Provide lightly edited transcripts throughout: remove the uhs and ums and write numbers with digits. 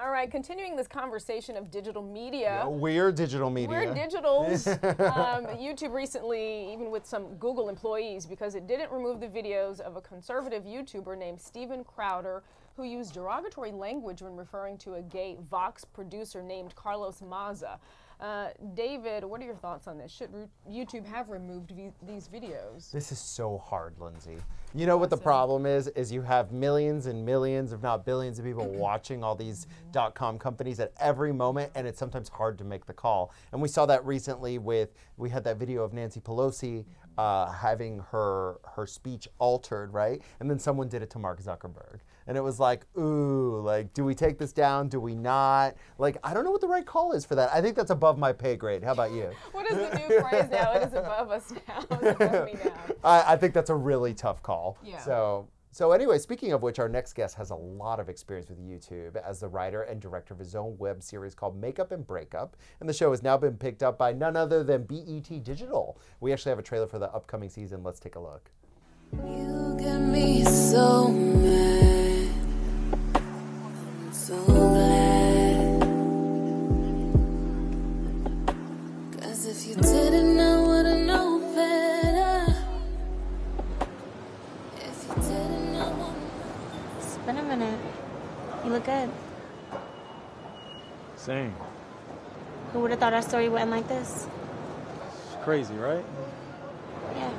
All right, continuing this conversation of digital media. Yeah, we're digital media. We're digitals. YouTube recently, even with some Google employees, because it didn't remove the videos of a conservative YouTuber named Steven Crowder, who used derogatory language when referring to a gay Vox producer named Carlos Maza. David, what are your thoughts on this? Should YouTube have removed these videos? This is so hard, Lindsay. You know what the problem is you have millions and millions, if not billions of people watching all these .com companies at every moment, and it's sometimes hard to make the call. And we saw that recently we had that video of Nancy Pelosi having her speech altered, right? And then someone did it to Mark Zuckerberg. And it was like, ooh, like, do we take this down? Do we not? Like, I don't know what the right call is for that. I think that's above my pay grade. How about you? What is the new phrase now? It is above us now. It's above me now. I think that's a really tough call. Yeah. So anyway, speaking of which, our next guest has a lot of experience with YouTube as the writer and director of his own web series called Makeup and Breakup. And the show has now been picked up by none other than BET Digital. We actually have a trailer for the upcoming season. Let's take a look. You get me so mad, I'm so glad, 'cause if you didn't, I would've known better. If you didn't, I wouldn't. It's been a minute. You look good. Same. Who would have thought our story would end like this? It's crazy, right? Yeah.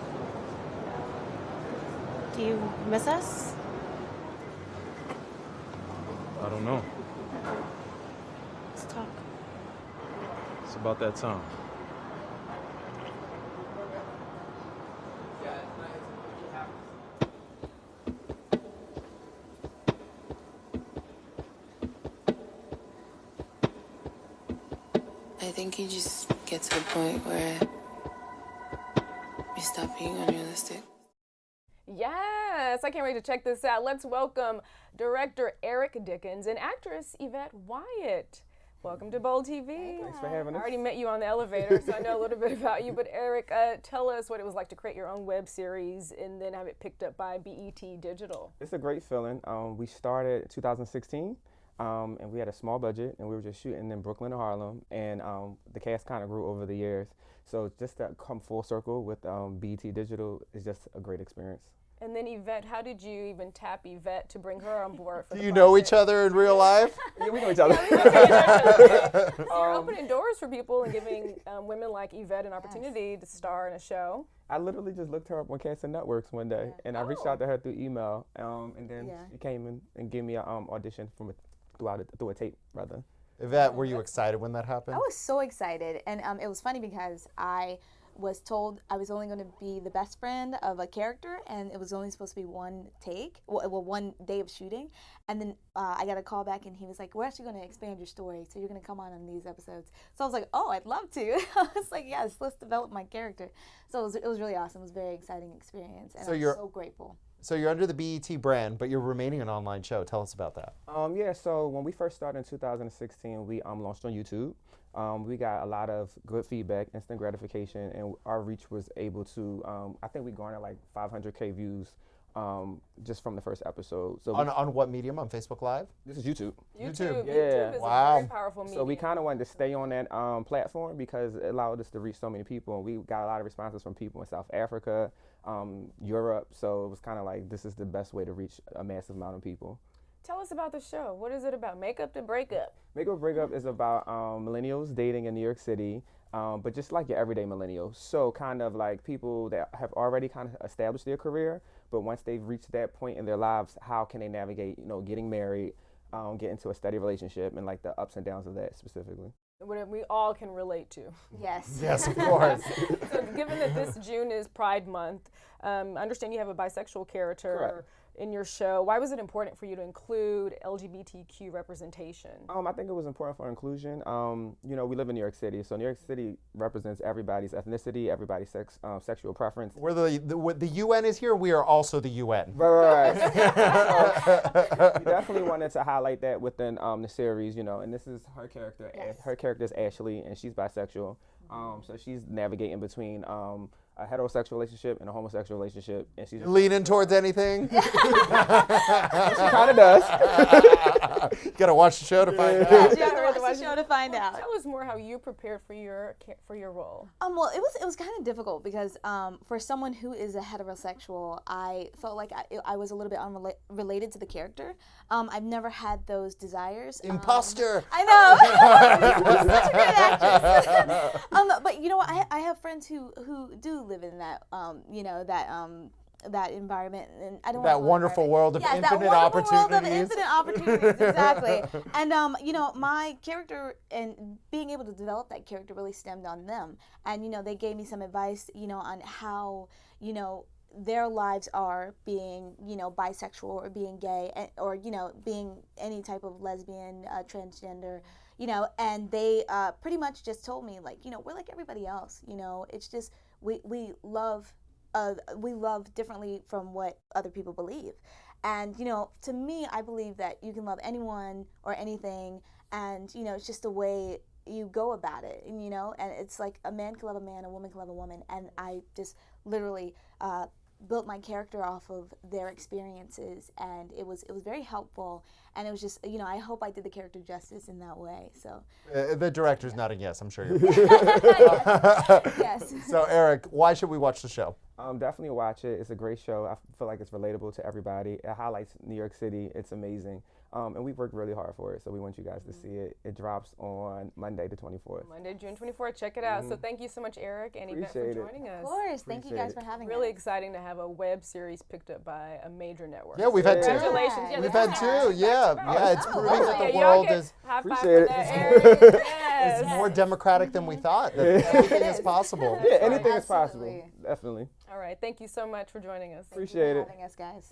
Do you miss us? I don't know. Let's talk. It's about that time. I think you just get to the point where you stop being unrealistic. Yes, I can't wait to check this out. Let's welcome director Eric Dickens and actress Yvette Wyatt. Welcome to Bold TV. Thanks for having I us. already met you on the elevator, so I know a little bit about you. But Eric, tell us what it was like to create your own web series and then have it picked up by BET Digital. It's a great feeling. We started in 2016, and we had a small budget, and we were just shooting in Brooklyn and Harlem, and the cast kind of grew over the years. So just to come full circle with BET Digital is just a great experience. And then Yvette, how did you even tap Yvette to bring her on board for Do the you know project? each other in real life? Yeah, we know each other. So you're opening doors for people and giving women like Yvette an opportunity to star in a show. I literally just looked her up on Casting Networks one day, and I reached out to her through email, and then she came in and gave me an audition through a tape, rather. Yvette, were you excited when that happened? I was so excited, and it was funny because I was told I was only going to be the best friend of a character, and it was only supposed to be one take, well, one day of shooting, and then I got a call back, and he was like, we're actually going to expand your story, so you're going to come on these episodes. So I was like, oh, I'd love to. I was like, yes, let's develop my character. So it was really awesome. It was a very exciting experience, and I'm so grateful. So you're under the BET brand, but you're remaining an online show. Tell us about that. Yeah, so when we first started in 2016, we launched on YouTube. We got a lot of good feedback, instant gratification, and our reach was able to, I think we garnered like 500K views just from the first episode. So On what medium? On Facebook Live? this is YouTube. YouTube Yeah. is Wow. a very powerful medium. So we kind of wanted to stay on that platform because it allowed us to reach so many people, and we got a lot of responses from people in South Africa, Europe. So it was kind of like, this is the best way to reach a massive amount of people. Tell us about the show. What is it about? Makeup and Breakup. Makeup and Breakup is about millennials dating in New York City, but just like your everyday millennials. So kind of like people that have already kind of established their career, but once they've reached that point in their lives, how can they navigate, getting married, get into a steady relationship, and like the ups and downs of that specifically. What we all can relate to. Yes. Yes, of course. So given that this June is Pride Month, I understand you have a bisexual character Correct. in your show. Why was it important for you to include LGBTQ representation? I think it was important for inclusion. We live in New York City, so New York City represents everybody's ethnicity, everybody's sexual preference. Where the UN is here, we are also the UN. Right. So, we definitely wanted to highlight that within the series, and this is her character. Yes. Her character is Ashley, and she's bisexual. So she's navigating between a heterosexual relationship and a homosexual relationship, and she's just, Leaning towards anything? she kind of does. You gotta watch the show to find out. Yeah, you have to watch the show to find out. Tell us more how you prepared for your role. Well, it was kind of difficult because for someone who is a heterosexual, I felt like I was a little bit unrelated to the character. I've never had those desires. Imposter. I know. She's such a great actress. But you know what? I have friends who do live in that that environment, and I don't. That wonderful world of infinite opportunities. World of infinite opportunities, exactly. And my character and being able to develop that character really stemmed on them. And they gave me some advice, on how their lives are being bisexual or being gay or being any type of lesbian, transgender. And they pretty much just told me we're like everybody else. It's just we love differently from what other people believe. And to me, I believe that you can love anyone or anything, and it's just the way you go about it. And and it's like a man can love a man, a woman can love a woman, and I just literally built my character off of their experiences, and it was very helpful. And it was just I hope I did the character justice in that way. So the director's nodding yes, I'm sure you're yes. So Eric, why should we watch the show? Definitely watch it. It's a great show. I feel like it's relatable to everybody. It highlights New York City. It's amazing. And we worked really hard for it, so we want you guys to see it. It drops on Monday the 24th. Monday, June 24th. Check it out. So thank you so much, Eric and Yvette, for joining us. Of course. Thank you guys for having us. Really exciting to have a web series picked up by a major network. Yeah, we've had two. Congratulations. Yeah, We've had two. Yeah, it's proving that the y'all world get is high five Appreciate for it. that, Eric. Yes. more democratic than we thought. That everything is possible. Yeah, anything is Absolutely. possible. Definitely. All right. Thank you so much for joining us. Appreciate it. Having us, guys.